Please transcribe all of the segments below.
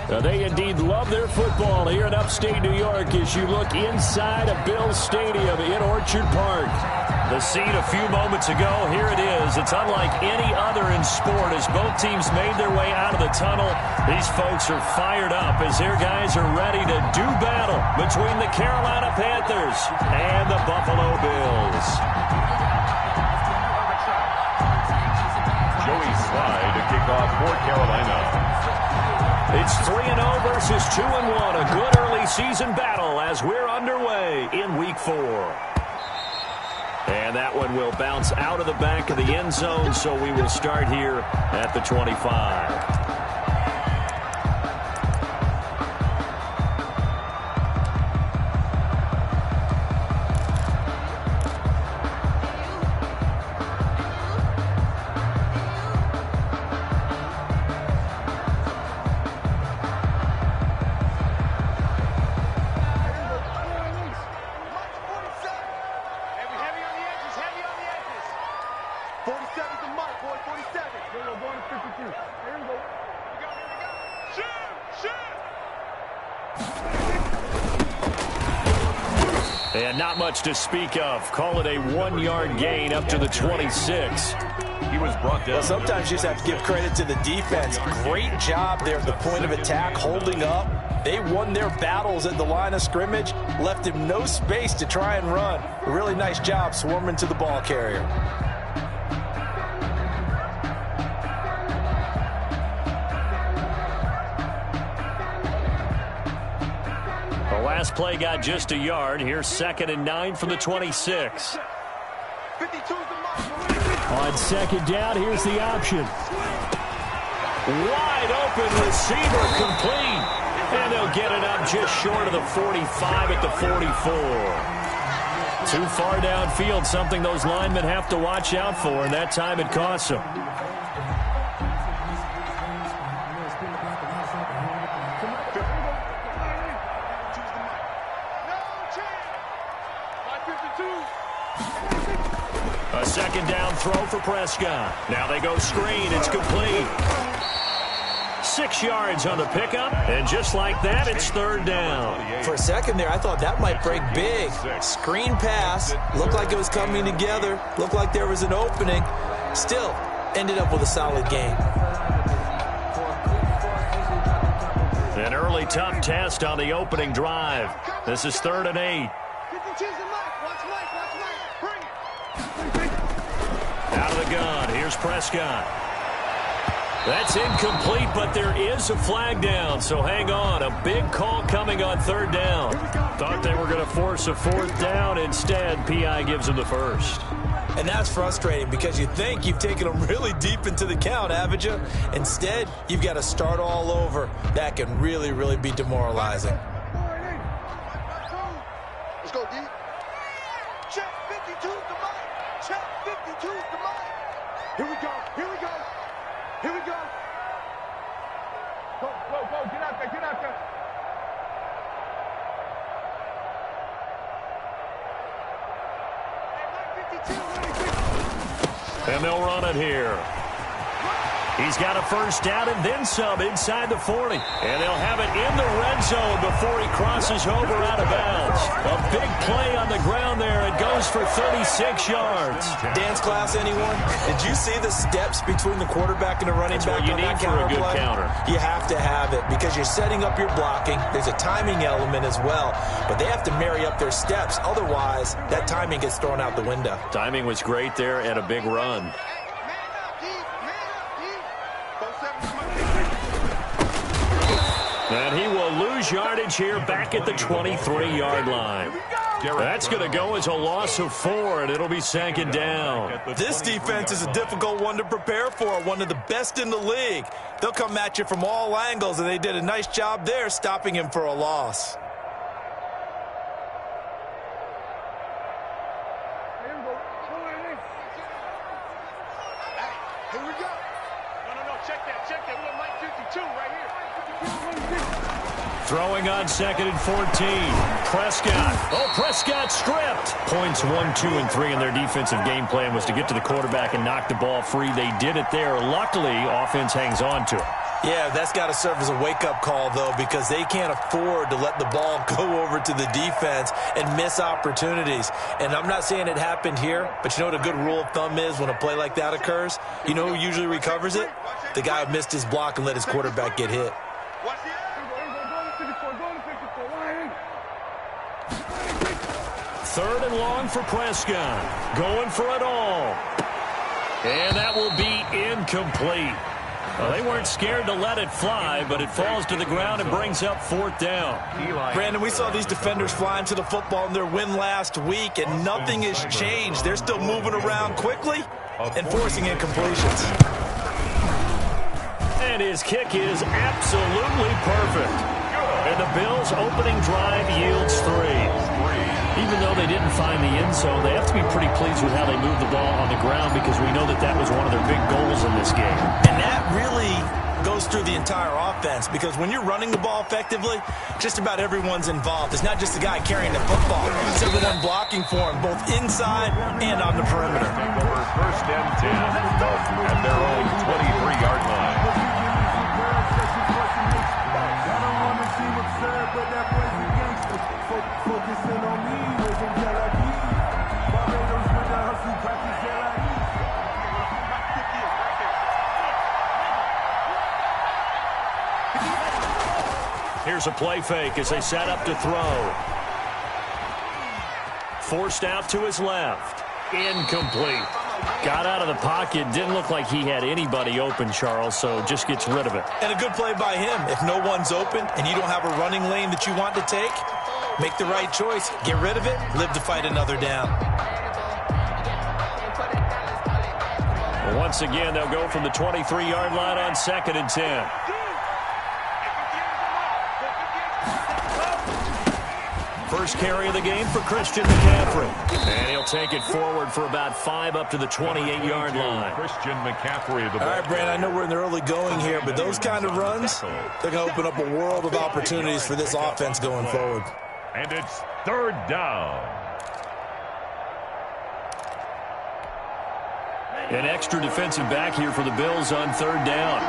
They indeed love their football here in upstate New York as you look inside of Bills Stadium in Orchard Park. The scene a few moments ago, here it is. It's unlike any other in sport as both teams made their way out of the tunnel. These folks are fired up as their guys are ready to do battle between the Carolina Panthers and the Buffalo Bills. Joey Slye to kick off for Carolina. It's 3-0 versus 2-1. A good early season battle as we're underway in Week 4. And that one will bounce out of the back of the end zone, so we will start here at the 25. And not much to speak of. Call it a 1-yard gain up to the 26. He was brought down. Well, sometimes you just have to give credit to the defense. Great job there at the point of attack, holding up. They won their battles at the line of scrimmage, left him no space to try and run. A really nice job swarming to the ball carrier. Last play got just a yard. Here's 2nd and 9 from the 26. On second down, here's the option. Wide open receiver complete. And they'll get it up just short of the 45 at the 44. Too far downfield, something those linemen have to watch out for, and that time it costs them. A second down throw for Prescott. Now they go screen. It's complete. 6 yards on the pickup, and just like that, it's 3rd down. For a second there, I thought that might break big. Screen pass. Looked like it was coming together. Looked like there was an opening. Still, ended up with a solid gain. An early tough test on the opening drive. This is 3rd and 8. Out of the gun, here's Prescott. That's incomplete, but there is a flag down, so hang on. A big call coming on 3rd down. Thought they were going to force a 4th down. Instead, P.I. gives them the 1st. And that's frustrating because you think you've taken them really deep into the count, haven't you? Instead, you've got to start all over. That can really, really be demoralizing. Let's go, D. Check 52's the mic. Check 52's the mic. Here we go. Here we go. Here we go. Go, go, go. Get out there. Get out there. And they'll run it here. He's got a 1st down and then some inside the 40. And they'll have it in the red zone before he crosses over out of bounds. A big play on the ground there. It goes for 36 yards. Dance class, anyone? Did you see the steps between the quarterback and the running back? That's what you need for a good counter. You have to have it because you're setting up your blocking. There's a timing element as well. But they have to marry up their steps. Otherwise, that timing gets thrown out the window. Timing was great there and a big run. And he will lose yardage here back at the 23-yard line. That's going to go as a loss of 4, and it'll be 2nd down. This defense is a difficult one to prepare for, one of the best in the league. They'll come at you from all angles, and they did a nice job there stopping him for a loss. Here we go. No, check that. Check that. We got Mike 52 right here. Throwing on 2nd and 14. Prescott. Oh, Prescott stripped. Points 1, 2, and 3 in their defensive game plan was to get to the quarterback and knock the ball free. They did it there. Luckily, offense hangs on to it. Yeah, that's got to serve as a wake-up call, though, because they can't afford to let the ball go over to the defense and miss opportunities. And I'm not saying it happened here, but you know what a good rule of thumb is when a play like that occurs? You know who usually recovers it? The guy who missed his block and let his quarterback get hit. Third and long for Prescott. Going for it all. And that will be incomplete. Well, they weren't scared to let it fly, but it falls to the ground and brings up fourth down. Brandon, we saw these defenders flying to the football in their win last week, and nothing has changed. They're still moving around quickly and forcing incompletions. And his kick is absolutely perfect. And the Bills' opening drive yields 3. Even though they didn't find the end zone, they have to be pretty pleased with how they moved the ball on the ground because we know that that was one of their big goals in this game. And that really goes through the entire offense because when you're running the ball effectively, just about everyone's involved. It's not just the guy carrying the football. It's everyone blocking for him, both inside and on the perimeter. Over first and 10 at their own 23-yard line. Here's a play fake as they set up to throw. Forced out to his left. Incomplete. Got out of the pocket. Didn't look like he had anybody open, Charles, so just gets rid of it. And a good play by him. If no one's open and you don't have a running lane that you want to take, make the right choice. Get rid of it. Live to fight another down. Well, once again, they'll go from the 23-yard line on 2nd and 10. First carry of the game for Christian McCaffrey. And he'll take it forward for about 5 up to the 28-yard line. Christian McCaffrey. All right, Brandon, I know we're in the early going here, but those kind of runs, they're going to open up a world of opportunities for this offense going forward. And it's third down. An extra defensive back here for the Bills on third down.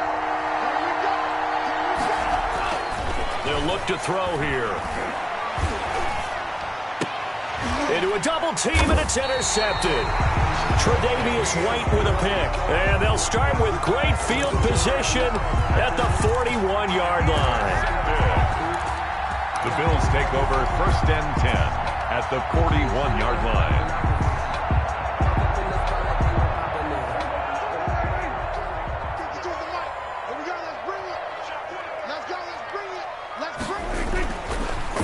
They'll look to throw here. Into a double team, and it's intercepted. Tre'Davious White with a pick. And they'll start with great field position at the 41-yard line. The Bills take over first and 10 at the 41-yard line.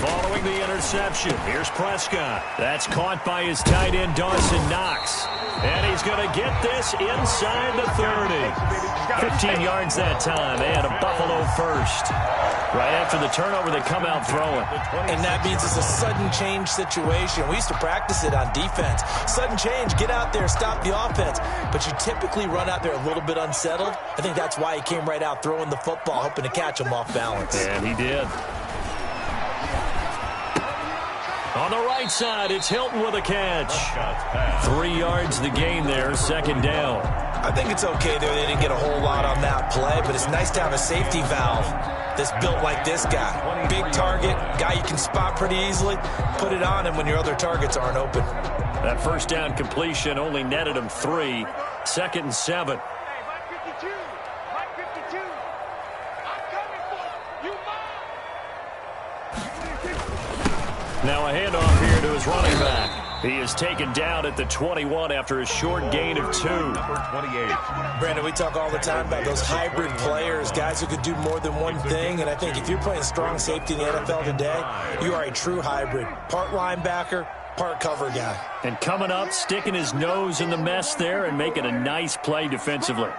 Following the interception, here's Prescott. That's caught by his tight end, Dawson Knox. And he's going to get this inside the 30. 15 yards that time, and a Buffalo first. Right after the turnover, they come out throwing. And that means it's a sudden change situation. We used to practice it on defense. Sudden change, get out there, stop the offense. But you typically run out there a little bit unsettled. I think that's why he came right out throwing the football, hoping to catch him off balance. And he did. On the right side, it's Hilton with a catch. 3 yards the gain there, second down. I think it's okay there. They didn't get a whole lot on that play, but it's nice to have a safety valve that's built like this guy. Big target, guy you can spot pretty easily. Put it on him when your other targets aren't open. That first down completion only netted him 3. 2nd and 7. Now a handoff here to his running back. He is taken down at the 21 after a short gain of 2. Number 28. Brandon, we talk all the time about those hybrid players, guys who could do more than one thing. And I think if you're playing strong safety in the NFL today, you are a true hybrid. Part linebacker, part cover guy. And coming up, sticking his nose in the mess there and making a nice play defensively.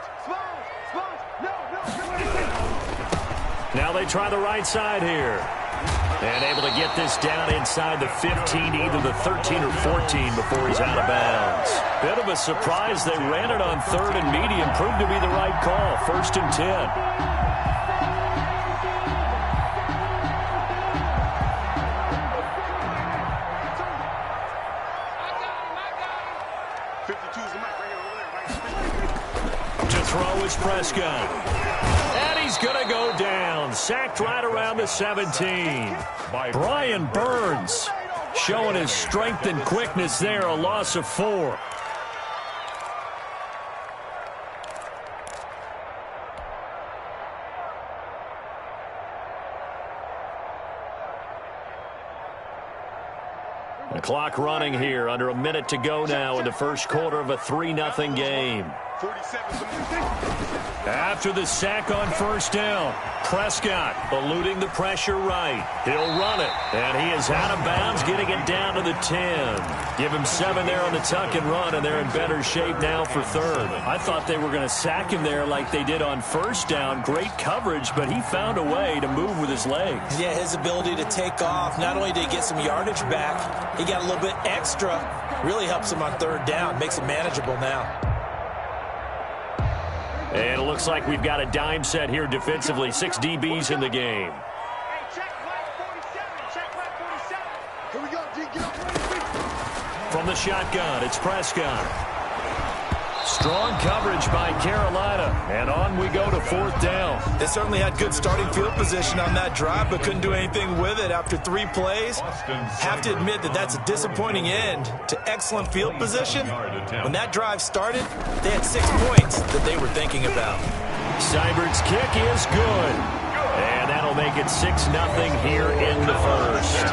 Now they try the right side here. And able to get this down inside the 15, either the 13 or 14 before he's out of bounds. Bit of a surprise. They ran it on 3rd and medium. Proved to be the right call. 1st and 10. To throw is Prescott. And he's going to go down. Sacked right around the 17. Brian Burns showing his strength and quickness there. A loss of 4. The clock running here. Under a minute to go now in the first quarter of a 3-0 game. After the sack on first down, Prescott eluding the pressure right. He'll run it, and he is out of bounds, getting it down to the 10. Give him 7 there on the tuck and run, and they're in better shape now for third. I thought they were going to sack him there like they did on first down. Great coverage, but he found a way to move with his legs. Yeah, his ability to take off. Not only did he get some yardage back, he got a little bit extra. Really helps him on third down. Makes it manageable now. And it looks like we've got a dime set here defensively. 6 DBs in the game. Here we go, D. Get up. From the shotgun, it's Prescott. Strong coverage by Carolina. And on we go to fourth down. They certainly had good starting field position on that drive, but couldn't do anything with it after 3 plays. Have to admit that that's a disappointing end to excellent field position. When that drive started, they had 6 points that they were thinking about. Seibert's kick is good. And that'll make it 6-0 here in the first.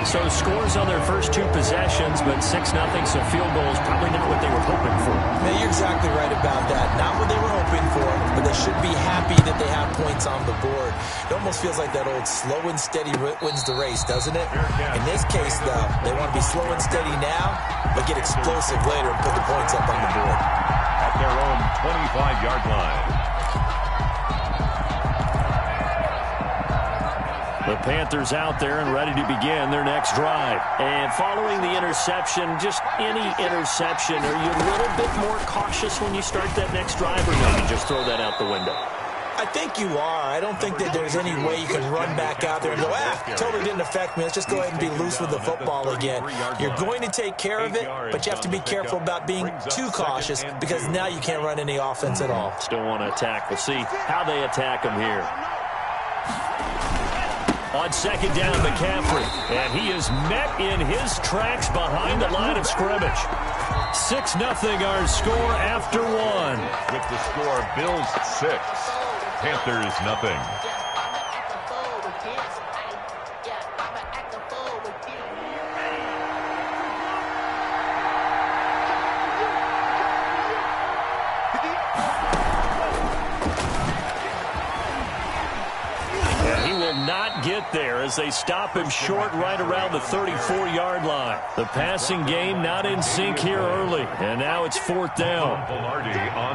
So scores on their first 2 possessions, but 6-0, so field goals probably not what they were hoping for. Yeah, you're exactly right about that. Not what they were hoping for, but they should be happy that they have points on the board. It almost feels like that old slow and steady wins the race, doesn't it? In this case, though, they want to be slow and steady now, but get explosive later and put the points up on the board. At their own 25-yard line. The Panthers out there and ready to begin their next drive. And following the interception, just any interception, are you a little bit more cautious when you start that next drive, or no, you just throw that out the window? I think you are. I don't think that there's any way you can run back out there and go, totally didn't affect me. Let's just go ahead and be loose with the football again. You're going to take care of it, but you have to be careful about being too cautious because now you can't run any offense at all. Still want to attack. We'll see how they attack them here. On second down, McCaffrey, and he is met in his tracks behind the line of scrimmage. 6-0 our score after 1. With the score, Bills 6, Panthers nothing. Not get there as they stop him short right around the 34-yard line. The passing game not in sync here early, and now it's fourth down.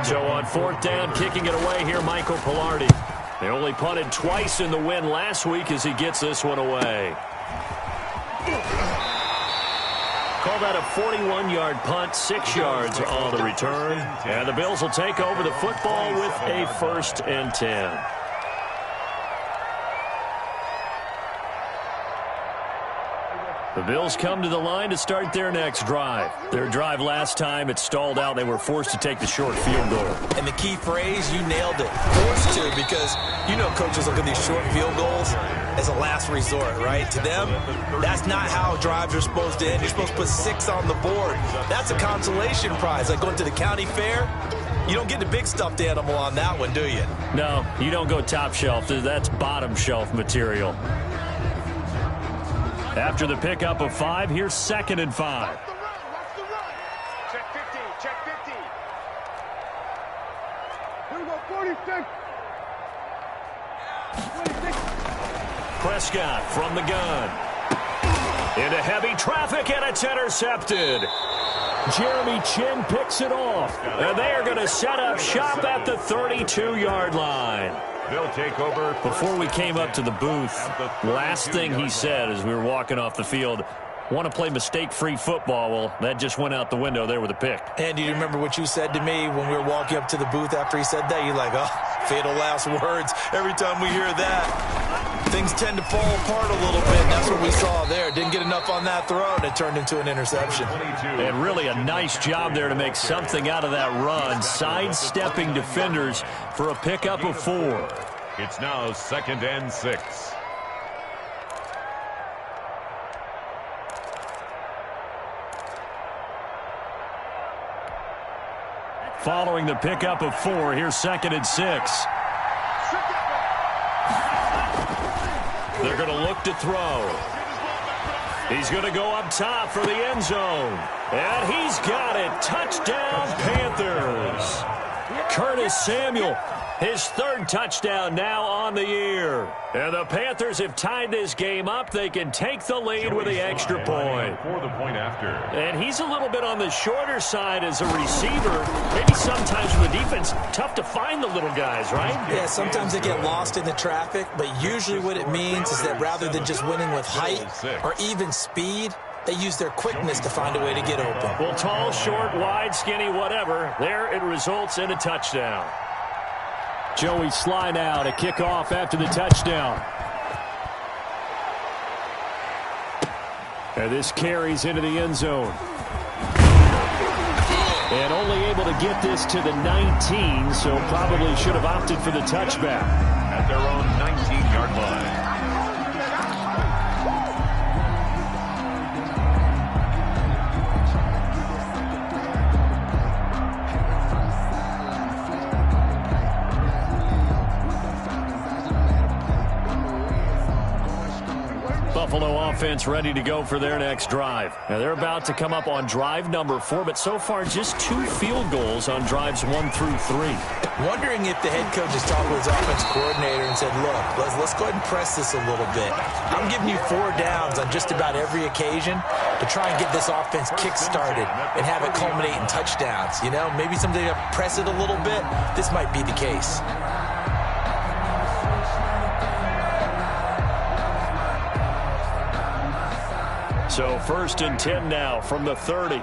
So on fourth down, kicking it away here, Michael Pilardi. They only punted twice in the win last week as he gets this one away. Call that a 41-yard punt, 6 yards on the return. And the Bills will take over the football with a 1st and 10. The Bills come to the line to start their next drive. Their drive last time, it stalled out. They were forced to take the short field goal. And the key phrase, you nailed it. Forced to, because you know coaches look at these short field goals as a last resort, right? To them, that's not how drives are supposed to end. You're supposed to put 6 on the board. That's a consolation prize, like going to the county fair. You don't get the big stuffed animal on that one, do you? No, you don't go top shelf. That's bottom shelf material. After the pickup of 5, here's 2nd and 5. Watch the run. Check 15, check 15. Here we go, 46. 26. Prescott from the gun. Into heavy traffic, and it's intercepted. Jeremy Chin picks it off. And they are going to set up shop at the 32-yard line. They'll take over. Before we came up to the booth, last thing he said as we were walking off the field, want to play mistake-free football. Well, that just went out the window there with a pick. And do you remember what you said to me when we were walking up to the booth after he said that? You're like, oh, fatal last words every time we hear that. things tend to fall apart a little bit, and that's what we saw there. Didn't get enough on that throw, and it turned into an interception. And really a nice job there to make something out of that run, sidestepping defenders for a pickup of 4. It's now 2nd and 6. Following the pickup of 4, here's 2nd and 6. They're going to look to throw. He's going to go up top for the end zone. And he's got it. Touchdown, Panthers. Curtis Samuel, his 3rd touchdown now on the year. And the Panthers have tied this game up. They can take the lead with the extra point. For the point after. And he's a little bit on the shorter side as a receiver. Maybe sometimes for the defense, tough to find the little guys, right? Yeah, sometimes they get lost in the traffic, but usually what it means is that rather than just winning with height or even speed, they use their quickness to find a way to get open. Well, tall, short, wide, skinny, whatever, there it results in a touchdown. Joey Sly now to kick off after the touchdown. And this carries into the end zone. And only able to get this to the 19, so probably should have opted for the touchback. At their own 19-yard line. Buffalo offense ready to go for their next drive. Now they're about to come up on drive number 4, but so far just 2 field goals on drives 1 through 3. Wondering if the head coach has talked with his offense coordinator and said, look, let's go ahead and press this a little bit. I'm giving you 4 downs on just about every occasion to try and get this offense kick-started and have it culminate in touchdowns. You know, maybe someday to press it a little bit. This might be the case. So 1st and 10 now from the 30.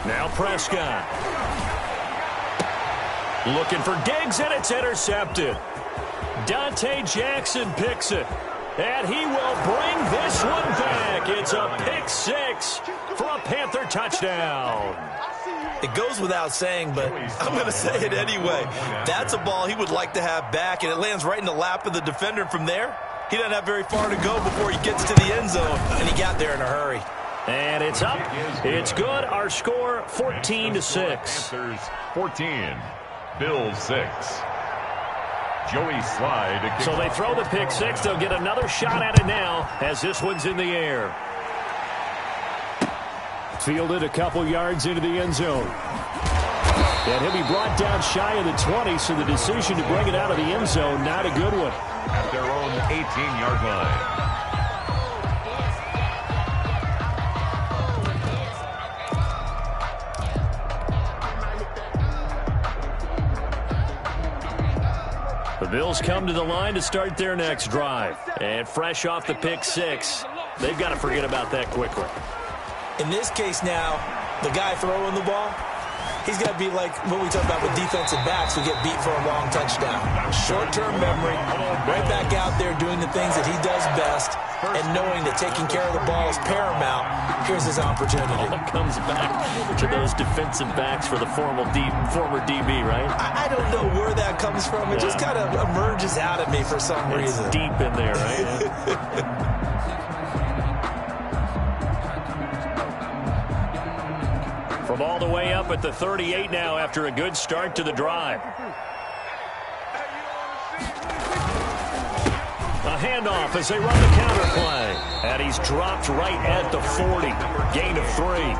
Now Prescott. Looking for Diggs, and it's intercepted. Dante Jackson picks it. And he will bring this one back. It's a pick 6 for a Panther touchdown. It goes without saying, but I'm going to say it anyway. That's a ball he would like to have back, and it lands right in the lap of the defender. From there, he doesn't have very far to go before he gets to the end zone, and he got there in a hurry. And it's up. It's good. Our score, 14-6. Panthers 14, Bills 6. Joey Sly. So they throw the pick 6. They'll get another shot at it now as this one's in the air. Fielded a couple yards into the end zone. And he'll be brought down shy of the 20, so the decision to bring it out of the end zone, not a good one. At their own 18-yard line. The Bills come to the line to start their next drive. And fresh off the pick 6, they've got to forget about that quickly. In this case now, the guy throwing the ball, he's got to be like what we talk about with defensive backs who get beat for a long touchdown. Short-term memory, right back out there doing the things that he does best, and knowing that taking care of the ball is paramount. Here's his opportunity. It comes back to those defensive backs for the former DB, right? I don't know where that comes from. It just kind of emerges out of me for some reason. It's deep in there, right? From all the way up at the 38 now after a good start to the drive. A handoff as they run the counter play. And he's dropped right at the 40. Gain of 3.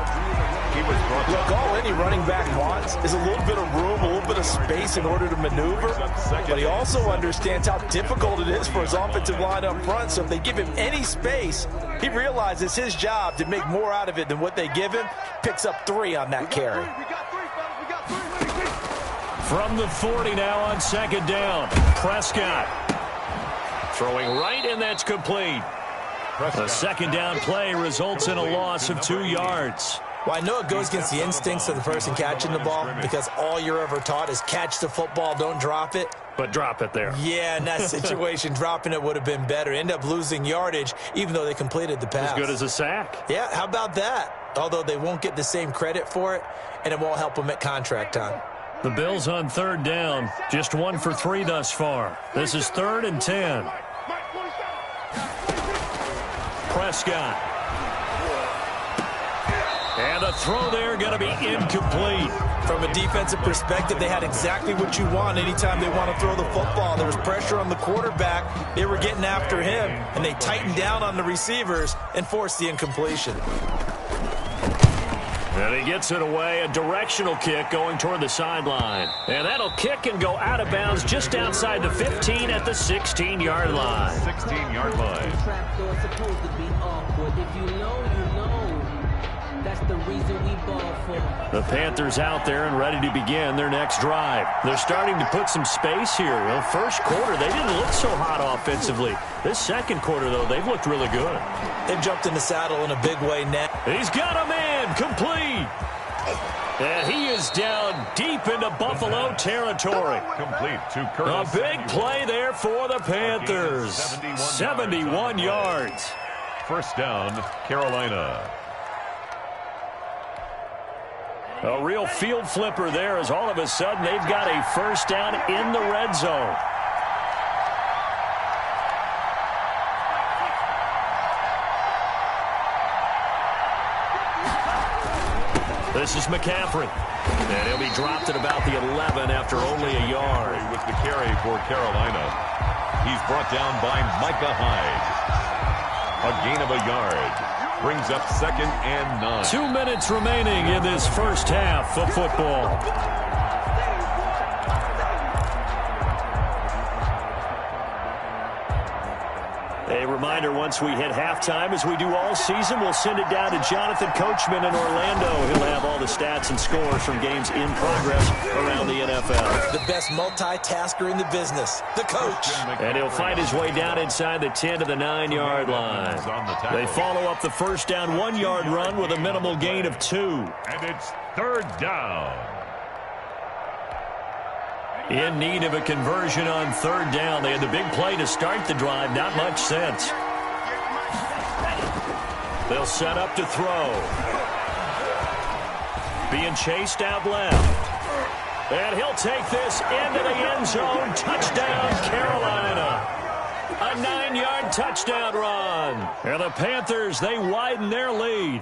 Look, all any running back wants is a little bit of room, a little bit of space in order to maneuver. But he also understands how difficult it is for his offensive line up front. So if they give him any space, he realizes his job to make more out of it than what they give him. Picks up 3 on that carry. From the 40 now on 2nd down. Prescott throwing right, and that's complete. A second down play results in a loss of 2 yards. Well, I know it goes against the instincts of the person catching the ball because all you're ever taught is catch the football, don't drop it. But drop it there. Yeah, in that situation, dropping it would have been better. End up losing yardage, even though they completed the pass. As good as a sack. Yeah, how about that? Although they won't get the same credit for it, and it won't help them at contract time. The Bills on third down. Just 1 for 3 thus far. This is 3rd and 10. Prescott. And a throw there going to be incomplete. From a defensive perspective, they had exactly what you want anytime they want to throw the football. There was pressure on the quarterback. They were getting after him, and they tightened down on the receivers and forced the incompletion. And he gets it away, a directional kick going toward the sideline. And that'll kick and go out of bounds just outside the 15 at the 16-yard line. 16-yard line. The Panthers out there and ready to begin their next drive. They're starting to put some space here. The first quarter, they didn't look so hot offensively. This second quarter, though, they've looked really good. They've jumped in the saddle in a big way now. He's got a man complete. And he is down deep into Buffalo territory. Complete to Curtis. A big play there for the Panthers. 71 yards. First down, Carolina. A real field flipper there as all of a sudden they've got a first down in the red zone. This is McCaffrey. And he'll be dropped at about the 11 after only a yard. With the carry for Carolina. He's brought down by Micah Hyde. A gain of a yard. Brings up 2nd and 9. 2 minutes remaining in this first half of football. A reminder, once we hit halftime, as we do all season, we'll send it down to Jonathan Coachman in Orlando. He'll have all the stats and scores from games in progress around the NFL. The best multitasker in the business, the coach. And he'll fight his way down inside the 10 to the 9-yard line. They follow up the first down 1-yard run with a minimal gain of 2. And it's 3rd down. In need of a conversion on 3rd down. They had the big play to start the drive. Not much sense. They'll set up to throw. Being chased out left. And he'll take this into the end zone. Touchdown, Carolina. A 9-yard touchdown run. And the Panthers, they widen their lead.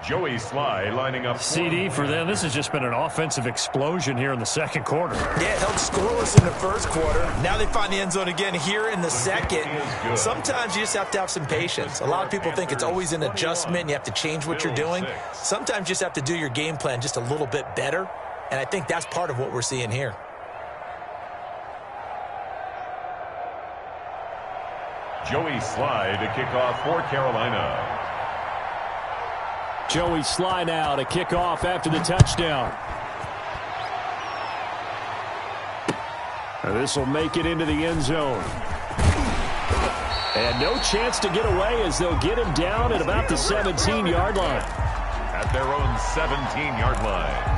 Joey Sly lining up. CD for them. This has just been an offensive explosion here in the second quarter. Yeah, it held scoreless in the first quarter. Now they find the end zone again here in the second. Sometimes you just have to have some patience. A lot of people think it's always an adjustment. You have to change what you're doing. Sometimes you just have to do your game plan just a little bit better. And I think that's part of what we're seeing here. Joey Sly to kick off for Carolina. Joey Sly now to kick off after the touchdown. This will make it into the end zone. And no chance to get away as they'll get him down at about the 17-yard line. At their own 17-yard line.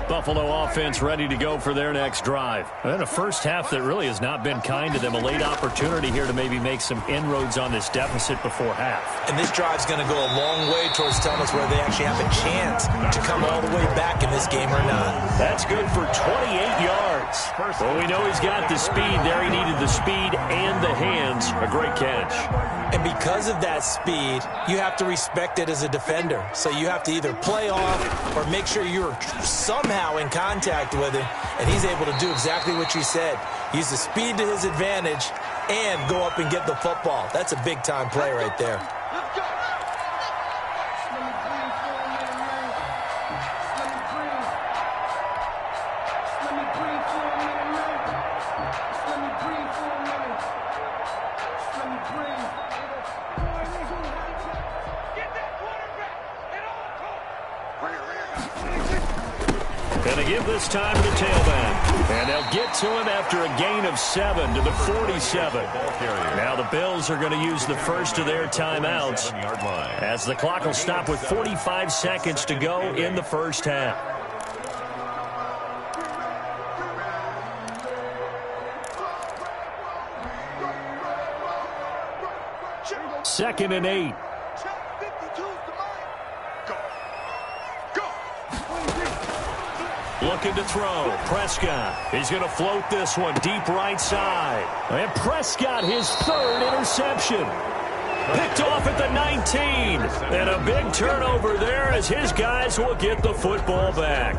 Buffalo offense ready to go for their next drive. And a first half that really has not been kind to them. A late opportunity here to maybe make some inroads on this deficit before half. And this drive's going to go a long way towards telling us whether they actually have a chance to come all the way back in this game or not. That's good for 28 yards. Well, we know he's got the speed there. He needed the speed and the hands. A great catch. And because of that speed, you have to respect it as a defender. So you have to either play off or make sure you're somehow in contact with him, and he's able to do exactly what you said. Use the speed to his advantage and go up and get the football. That's a big-time play right there. And they give this time to the tailback. And they'll get to him after a gain of 7 to the 47. Now the Bills are going to use the first of their timeouts as the clock will stop with 45 seconds to go in the first half. Second and 8. Looking to throw. Prescott. He's going to float this one deep right side. And Prescott, his third interception. Picked off at the 19. And a big turnover there as his guys will get the football back.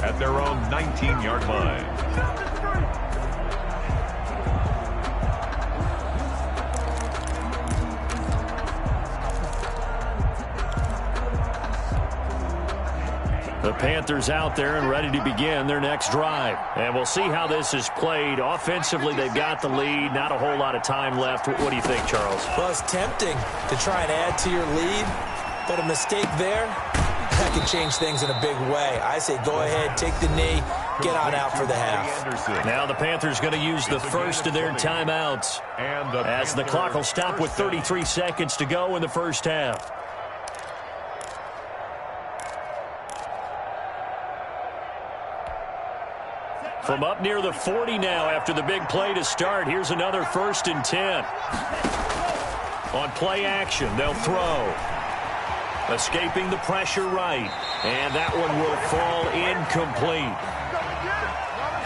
At their own 19-yard line. The Panthers out there and ready to begin their next drive. And we'll see how this is played. Offensively, they've got the lead. Not a whole lot of time left. What do you think, Charles? Well, it's tempting to try and add to your lead, but a mistake there, that can change things in a big way. I say go ahead, take the knee, get on out for the half. Now the Panthers going to use the first of their timeouts as the clock will stop with 33 seconds to go in the first half. From up near the 40 now after the big play to start. Here's another 1st and 10. On play action, they'll throw. Escaping the pressure right. And that one will fall incomplete.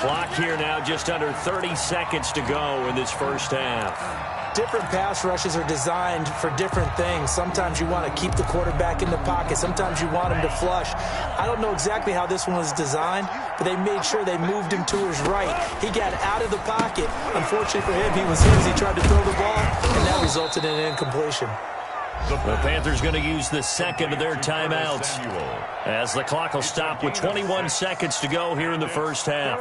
Clock here now just under 30 seconds to go in this first half. Different pass rushes are designed for different things. Sometimes you want to keep the quarterback in the pocket. Sometimes you want him to flush. I don't know exactly how this one was designed, but they made sure they moved him to his right. He got out of the pocket. Unfortunately for him, he was here as he tried to throw the ball, and that resulted in an incompletion. The Panthers going to use the second of their timeouts as the clock will stop with 21 seconds to go here in the first half.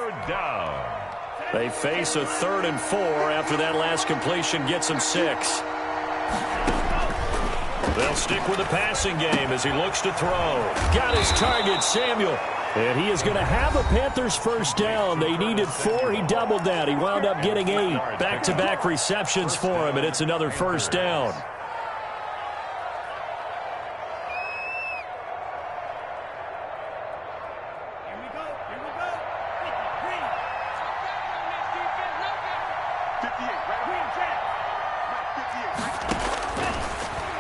They face a 3rd and 4 after that last completion gets them 6. They'll stick with the passing game as he looks to throw. Got his target, Samuel. And he is going to have a Panthers first down. They needed 4. He doubled that. He wound up getting 8. Back-to-back receptions for him, and it's another first down.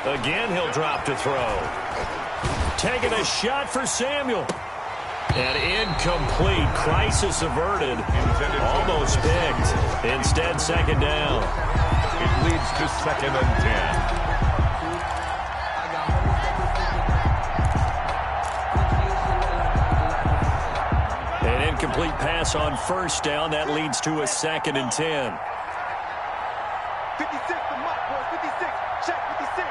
Again, he'll drop to throw. Taking a shot for Samuel. And incomplete. Crisis averted. Almost picked. Instead, second down. It leads to 2nd and 10. An incomplete pass on first down. That leads to a 2nd and 10. 56, the mark, boy. 56. Check 56.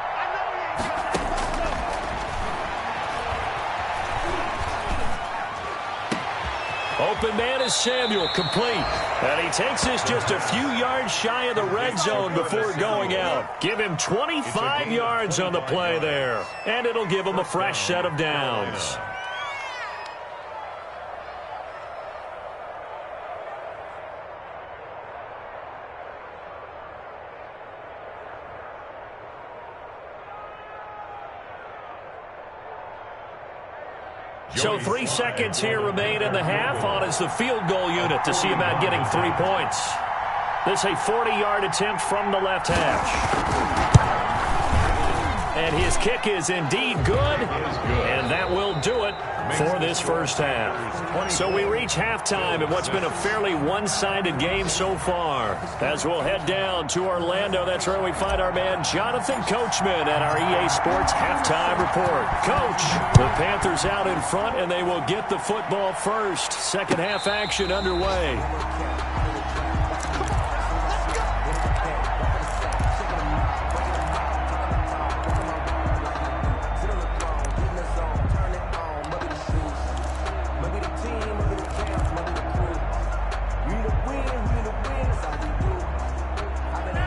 I know he ain't got it. Open man is Samuel, complete. And he takes this just a few yards shy of the red zone before going out. Give him 25 yards on the play there. And it'll give him a fresh set of downs. So 3 seconds here remain in the half. On is the field goal unit to see about getting 3 points. This a 40-yard attempt from the left hash. And his kick is indeed good. And that will do it for this first half. So we reach halftime in what's been a fairly one-sided game so far. As we'll head down to Orlando, that's where we find our man Jonathan Coachman at our EA Sports Halftime Report. Coach, the Panthers out in front, and they will get the football first. Second half action underway.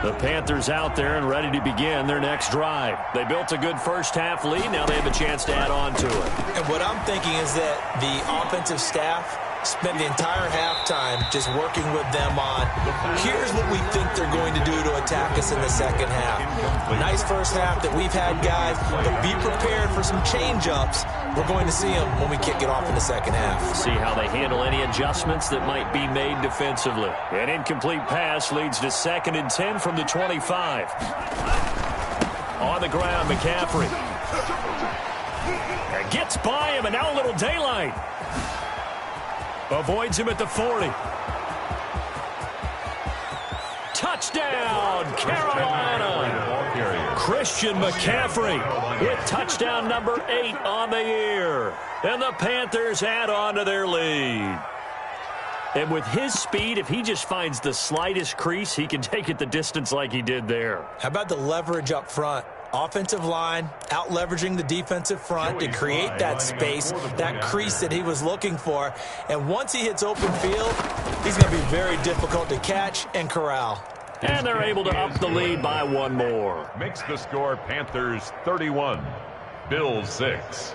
The Panthers out there and ready to begin their next drive. They built a good first-half lead. Now they have a chance to add on to it. And what I'm thinking is that the offensive staff spent the entire halftime just working with them on, here's what we think they're going to do to attack us in the second half. Nice first half that we've had, guys, but be prepared for some change-ups. We're going to see them when we kick it off in the second half. See how they handle any adjustments that might be made defensively. An incomplete pass leads to 2nd and 10 from the 25. On the ground, McCaffrey. And gets by him, and now a little daylight. Avoids him at the 40. Touchdown, Carolina! Christian McCaffrey with touchdown number 8 on the year. And the Panthers add on to their lead. And with his speed, if he just finds the slightest crease, he can take it the distance like he did there. How about the leverage up front? Offensive line out leveraging the defensive front to create that space, that crease that he was looking for. And once he hits open field, he's going to be very difficult to catch and corral. And they're able to up the lead by 1 more. Makes the score Panthers 31, Bills 6.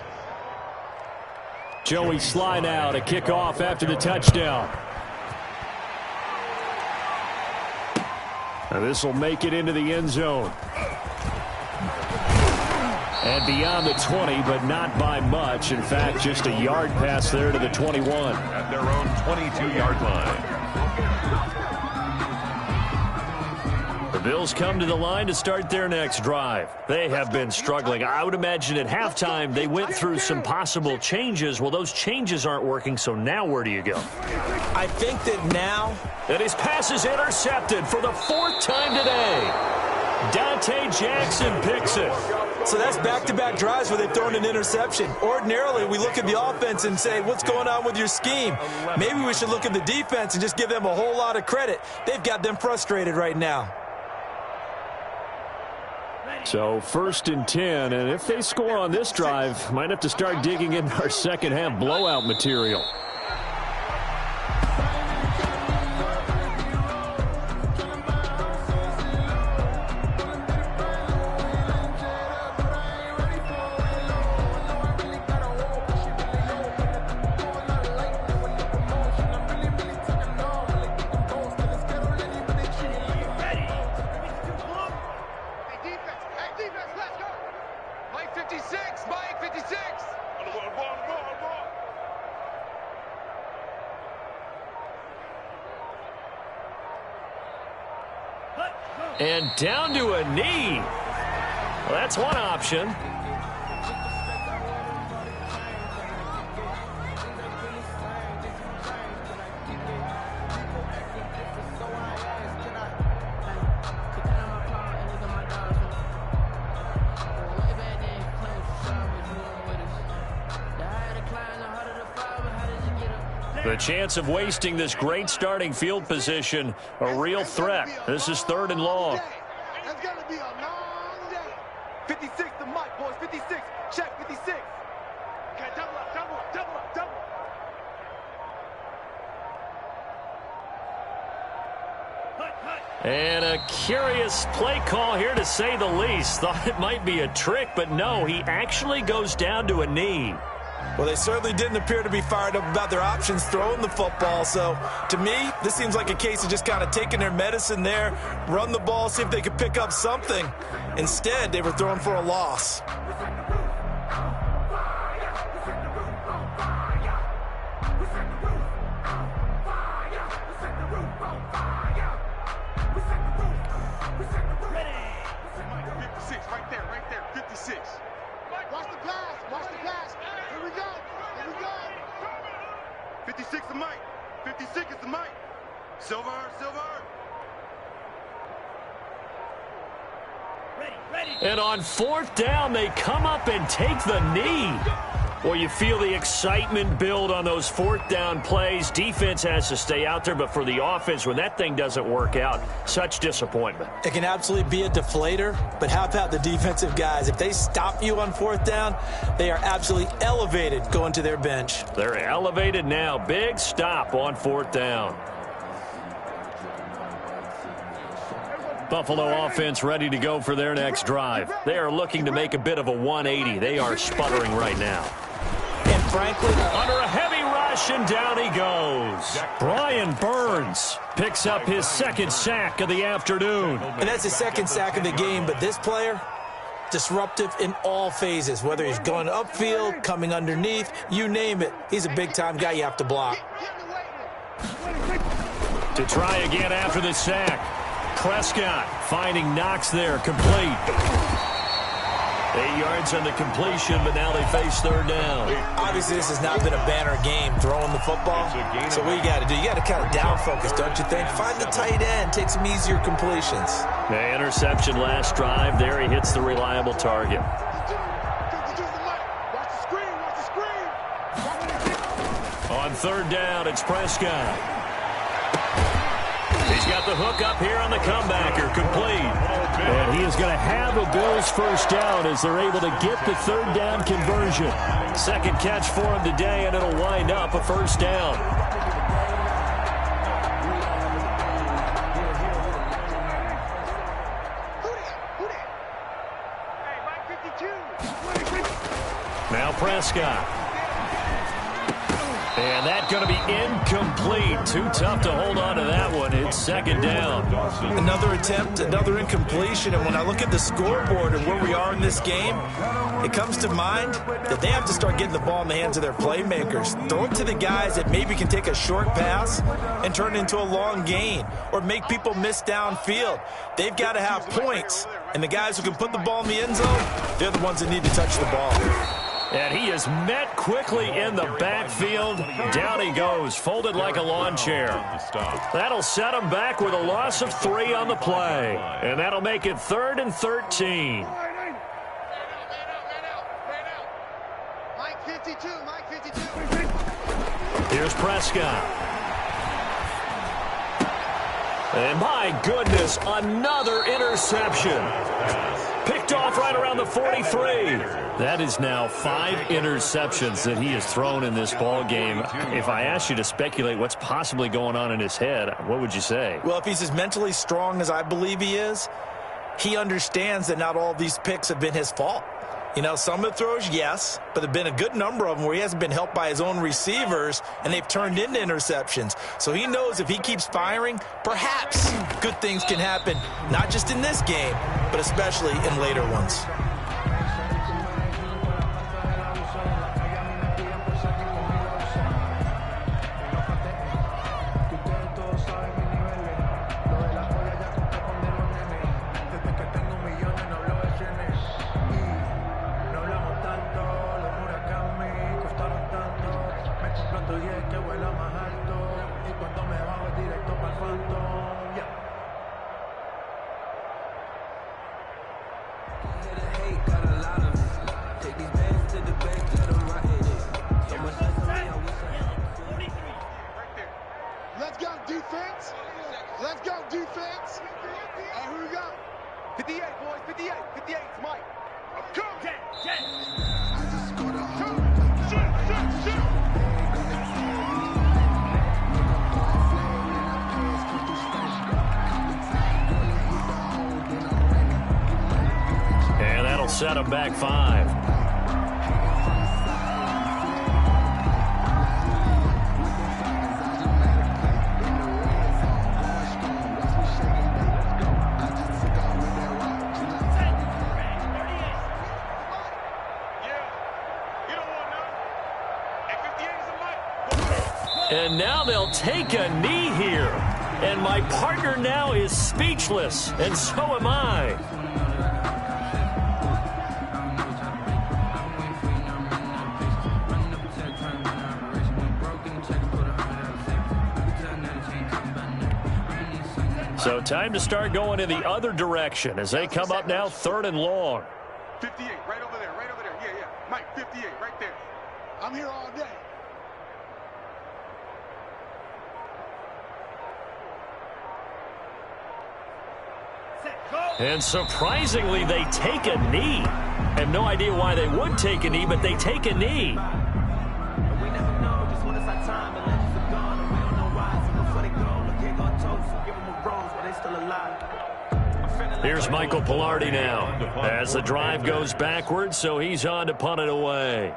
Joey Sly now to kick off after the touchdown. And this will make it into the end zone. And beyond the 20, but not by much. In fact, just a yard pass there to the 21. At their own 22-yard line. The Bills come to the line to start their next drive. They have been struggling. I would imagine at halftime they went through some possible changes. Well, those changes aren't working, so now where do you go? I think that now... And his pass is intercepted for the 4th time today. Dante Jackson picks it. So that's back-to-back drives where they've thrown an interception. Ordinarily, we look at the offense and say, what's going on with your scheme? Maybe we should look at the defense and just give them a whole lot of credit. They've got them frustrated right now. So 1st and 10, and if they score on this drive, might have to start digging in our second-half blowout material. And down to a knee. Well, that's one option. The chance of wasting this great starting field position, a real threat. This is 3rd and long. It's going to be a long day. 56 to Mike, boys. 56. Check 56. Okay, double up, double up, double up, double up. And a curious play call here, to say the least. Thought it might be a trick, but no, he actually goes down to a knee. Well, they certainly didn't appear to be fired up about their options throwing the football. So, to me, this seems like a case of just kind of taking their medicine there, run the ball, see if they could pick up something. Instead, they were throwing for a loss. Watch the pass. Watch the pass. Here we go. Here we go. 56 to Mike. 56 is the Mike. Silver. And on 4th down, they come up and take the knee. Well, you feel the excitement build on those 4th down plays. Defense has to stay out there, but for the offense, when that thing doesn't work out, such disappointment. It can absolutely be a deflator, but how about the defensive guys? If they stop you on 4th down, they are absolutely elevated going to their bench. They're elevated now. Big stop on 4th down. Buffalo offense ready to go for their next drive. They are looking to make a bit of a 180. They are sputtering right now. And frankly, under a heavy rush, and down he goes. Brian Burns picks up his second sack of the afternoon. And that's his second sack of the game, but this player, disruptive in all phases, whether he's going upfield, coming underneath, you name it. He's a big-time guy you have to block. To try again after the sack. Prescott finding Knox there, complete. 8 yards on the completion, but now they face third down. Obviously, this has not been a banner game throwing the football. So what you got to do, you got to kind of down focus, don't you think? Find the tight end, take some easier completions. The interception last drive. There he hits the reliable target. On third down, it's Prescott. He's got the hook up here on the comebacker, complete. And he is going to have a Bills first down as they're able to get the third down conversion. Second catch for him today, and it'll wind up a first down. Now Prescott. And that's going to be incomplete. Too tough to hold on to that one. It's second down. Another attempt, another incompletion. And when I look at the scoreboard and where we are in this game, it comes to mind that they have to start getting the ball in the hands of their playmakers. Throw it to the guys that maybe can take a short pass and turn it into a long gain or make people miss downfield. They've got to have points. And the guys who can put the ball in the end zone, they're the ones that need to touch the ball. And he is met quickly in the backfield. Down he goes, folded like a lawn chair. That'll set him back with a loss of 3 on the play. And that'll make it 3rd and 13. Mike 52, Mike 52. Here's Prescott. And my goodness, another interception. Picked off right around the 43. That is now 5 interceptions that he has thrown in this ball game. If I asked you to speculate what's possibly going on in his head, what would you say? Well, if he's as mentally strong as I believe he is, he understands that not all of these picks have been his fault. You know, some of the throws, yes, but there have been a good number of them where he hasn't been helped by his own receivers, and they've turned into interceptions. So he knows if he keeps firing, perhaps good things can happen, not just in this game, but especially in later ones. Let's go, defense. Here we go. 58, boys, 58. 58, it's Mike. Go, Jet. Shoot. And that'll set him back 5. And now they'll take a knee here. And my partner now is speechless, and so am I. So time to start going in the other direction as they come up now 3rd and long. 58, right over there. Yeah. Mike, 58, right there. I'm here all day. And surprisingly, they take a knee. I have no idea why they would take a knee, but they take a knee. Here's Michael Pilardi now as the drive goes backwards, so he's on to punt it away.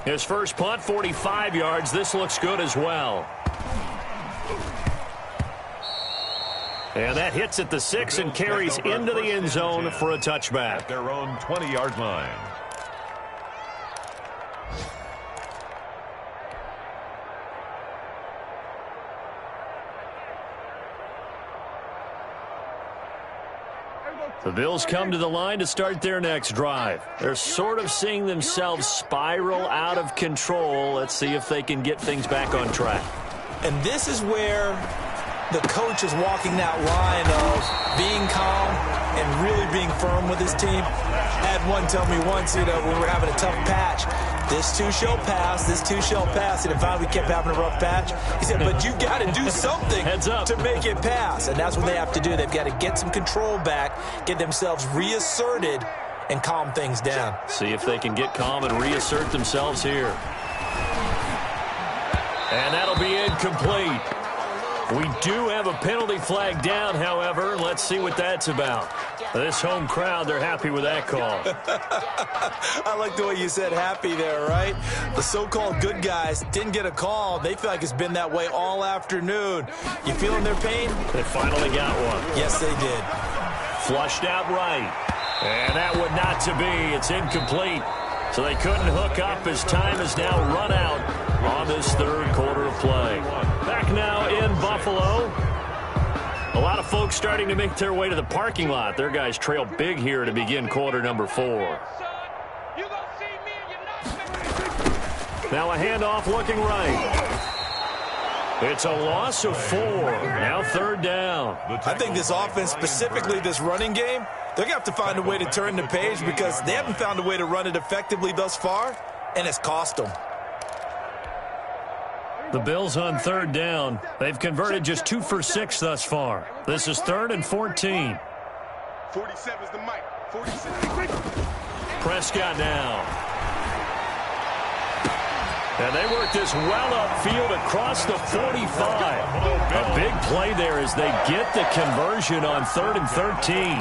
His first punt, 45 yards. This looks good as well. And that hits at the 6 and carries into the end zone for a touchback. At their own 20-yard line. The Bills come to the line to start their next drive. They're sort of seeing themselves spiral out of control. Let's see if they can get things back on track. And this is where the coach is walking that line of being calm and really being firm with his team. I had one tell me once, when we were having a tough patch, this too shall pass, this too shall pass. And finally we kept having a rough patch. He said, but you got to do something to make it pass. And that's what they have to do. They've got to get some control back, get themselves reasserted, and calm things down. See if they can get calm and reassert themselves here. And that'll be incomplete. We do have a penalty flag down, however. Let's see what that's about. This home crowd, they're happy with that call. I like the way you said happy there, right? The so-called good guys didn't get a call. They feel like it's been that way all afternoon. You feeling their pain? They finally got one. Yes, they did. Flushed out right. And that would not to be. It's incomplete. So they couldn't hook up as time is now run out on this third quarter of play. Back now in Buffalo. A lot of folks starting to make their way to the parking lot. Their guys trail big here to begin quarter number 4. Now a handoff looking right. It's a loss of 4. Now third down. I think this offense, specifically this running game, they're going to have to find a way to turn the page because they haven't found a way to run it effectively thus far, and it's cost them. The Bills on third down. They've converted just 2 for 6 thus far. This is 3rd and 14. 47 is the mic. 46. Prescott now. And they work this well upfield across the 45. A big play there as they get the conversion on 3rd and 13.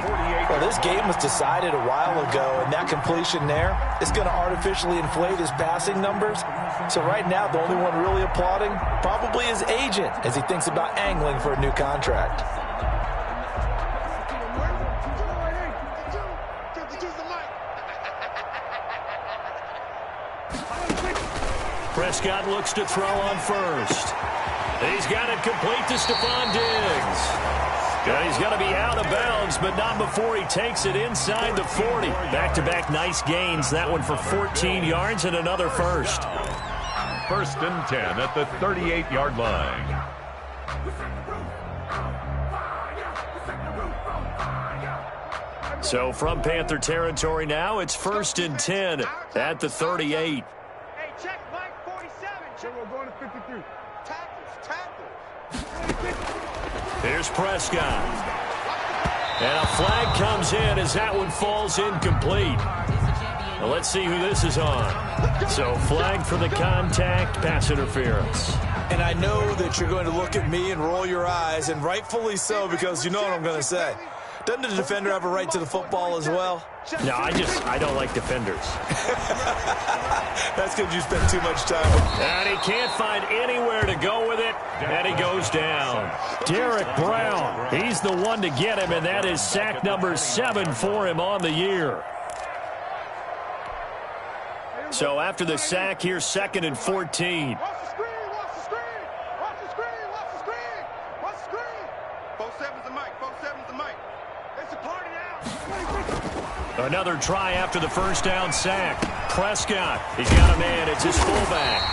Well, this game was decided a while ago, and that completion there is going to artificially inflate his passing numbers. So right now, the only one really applauding probably his agent as he thinks about angling for a new contract. Prescott looks to throw on first. He's got it complete to Stephon Diggs. And he's going to be out of bounds, but not before he takes it inside the 40. Back-to-back nice gains. That one for 14 yards and another first. 1st and 10 at the 38-yard line. So from Panther territory now, it's 1st and 10 at the 38. Hey, check Mike 47. Check. We're going to 53. Tackles. Here's Prescott. And a flag comes in as that one falls incomplete. Now let's see who this is on. So flag for the contact, pass interference. And I know that you're going to look at me and roll your eyes, and rightfully so, because you know what I'm going to say. Doesn't the defender have a right to the football as well? No, I don't like defenders. That's because you spend too much time with them. And he can't find anywhere to go with it, and he goes down. Derek Brown, he's the one to get him, and that is sack number 7 for him on the year. So after the sack here, 2nd and 14. Watch the screen, watch the screen, watch the screen, watch the screen, watch the screen. 47's the mic, 47's the mic. It's a party now. Another try after the first down sack. Prescott, he's got a man. It's his fullback.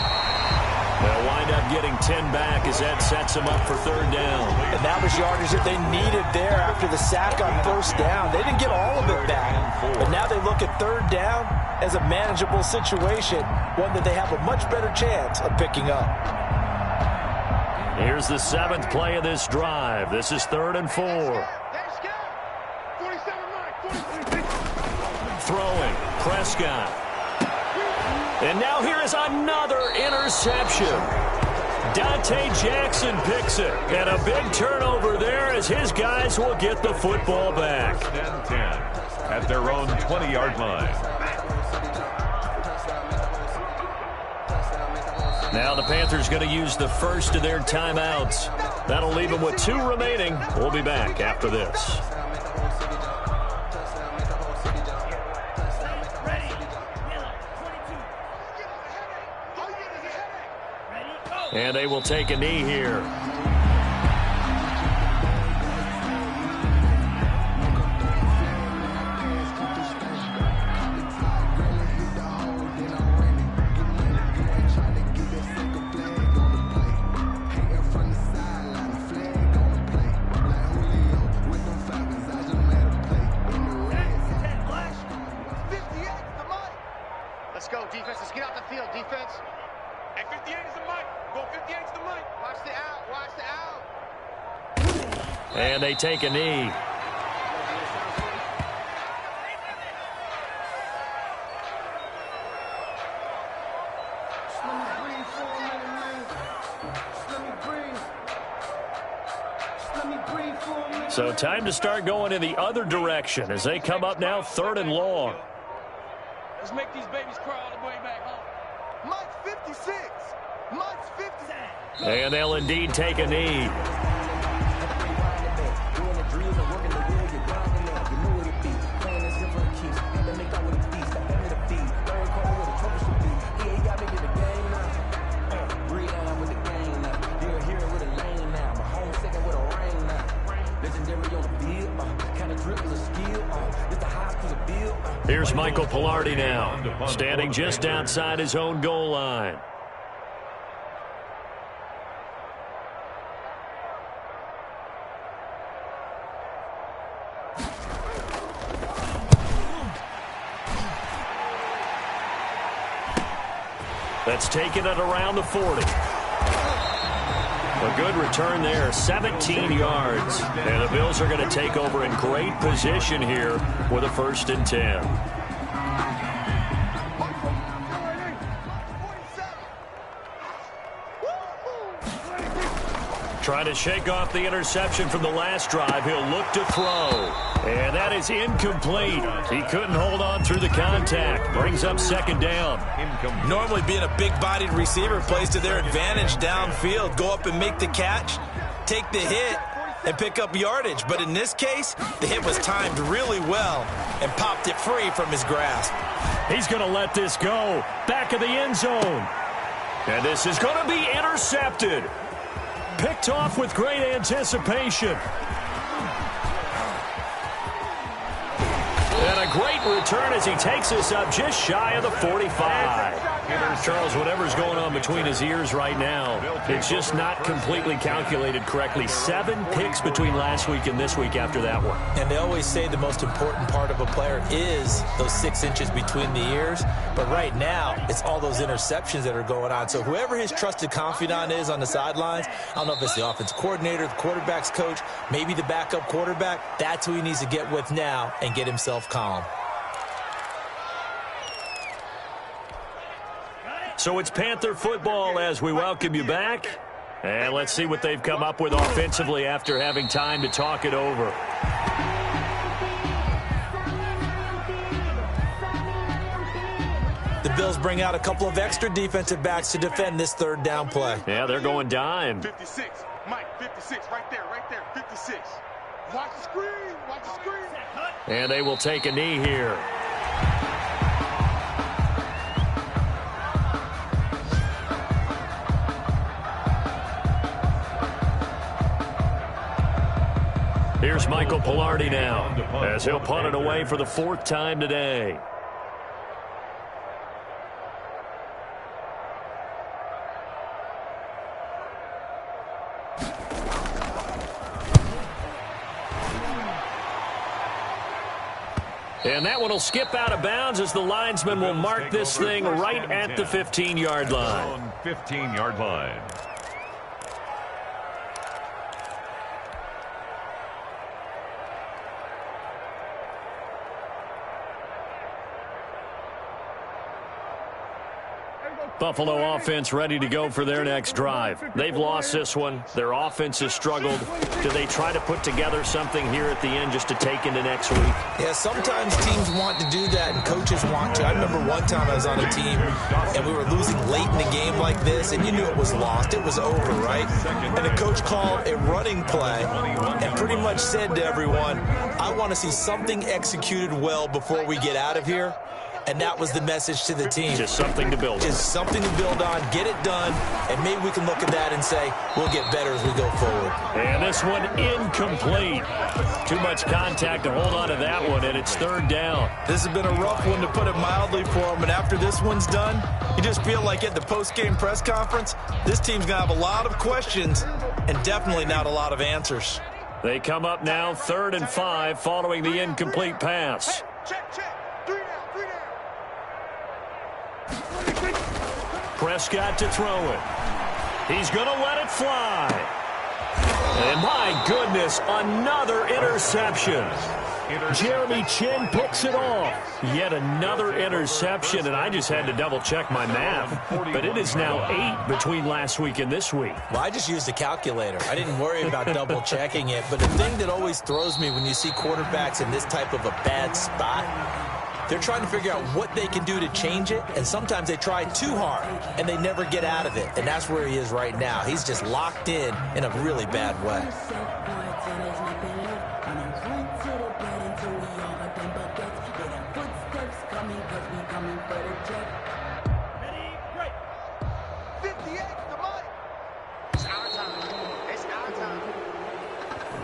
They'll wind up getting 10 back as that sets him up for 3rd down. And that was yardage that they needed there after the sack on 1st down. They didn't get all of it back. But now they look at 3rd down as a manageable situation, one that they have a much better chance of picking up. Here's the 7th play of this drive. This is 3rd and 4. Throwing, Prescott. And now here is another interception. Dante Jackson picks it. And a big turnover there as his guys will get the football back. 10 at their own 20-yard line. Now the Panthers going to use the first of their timeouts. That'll leave them with 2 remaining. We'll be back after this. And they will take a knee here. Let's go, defense. Let's get out the field, defense. Hey, 58 is the mic. Go 58 is the mic. Watch the out. Watch the out. And they take a knee. So time to start going in the other direction as they come up now 3rd and long. Let's make these babies cry all the way back home. Mike's 56. Mike's 56. And they'll indeed take a knee. Here's Michael Pilardi now, standing just outside his own goal line. That's taken it around the 40. A good return there, 17 yards. And the Bills are going to take over in great position here with a 1st and 10. Trying to shake off the interception from the last drive. He'll look to throw. And that is incomplete. He couldn't hold on through the contact. Brings up 2nd down. Normally being a big-bodied receiver plays to their advantage downfield. Go up and make the catch, take the hit, and pick up yardage. But in this case, the hit was timed really well and popped it free from his grasp. He's going to let this go. Back of the end zone. And this is going to be intercepted. Picked off with great anticipation. And a great return as he takes us up just shy of the 45. Charles, whatever's going on between his ears right now, it's just not completely calculated correctly. 7 picks between last week and this week after that one. And they always say the most important part of a player is those 6 inches between the ears. But right now, it's all those interceptions that are going on. So whoever his trusted confidant is on the sidelines, I don't know if it's the offense coordinator, the quarterback's coach, maybe the backup quarterback, that's who he needs to get with now and get himself calm. So it's Panther football as we welcome you back. And let's see what they've come up with offensively after having time to talk it over. The Bills bring out a couple of extra defensive backs to defend this 3rd down play. Yeah, they're going dime. 56. Mike, 56. Right there, 56. Watch the screen. Watch the screen. And they will take a knee here. Here's Michael Pilardi now as he'll punt it away for the 4th time today. And that one will skip out of bounds as the linesman will mark this thing right at the 15-yard line. 15-yard line. Buffalo offense ready to go for their next drive. They've lost this one. Their offense has struggled. Do they try to put together something here at the end just to take into next week? Yeah, sometimes teams want to do that and coaches want to. I remember one time I was on a team and we were losing late in the game like this, and you knew it was lost. It was over, right? And the coach called a running play and pretty much said to everyone, I want to see something executed well before we get out of here. And that was the message to the team. Just something to build on. Just something to build on, get it done, and maybe we can look at that and say, we'll get better as we go forward. And this one incomplete. Too much contact to hold on to that one, and it's third down. This has been a rough one, to put it mildly, for them. And after this one's done, you just feel like at the post-game press conference, this team's going to have a lot of questions and definitely not a lot of answers. They come up now, 3rd and 5, following the incomplete pass. Check, check. 3 down, 3 down. Prescott to throw it. He's going to let it fly. And my goodness, another interception. Jeremy Chin picks it off. Yet another interception, and I just had to double-check my math. But it is now 8 between last week and this week. Well, I just used a calculator. I didn't worry about double-checking it. But the thing that always throws me when you see quarterbacks in this type of a bad spot, they're trying to figure out what they can do to change it, and sometimes they try too hard, and they never get out of it. And that's where he is right now. He's just locked in a really bad way.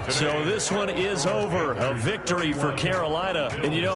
So this one is over. A victory for Carolina. And you know,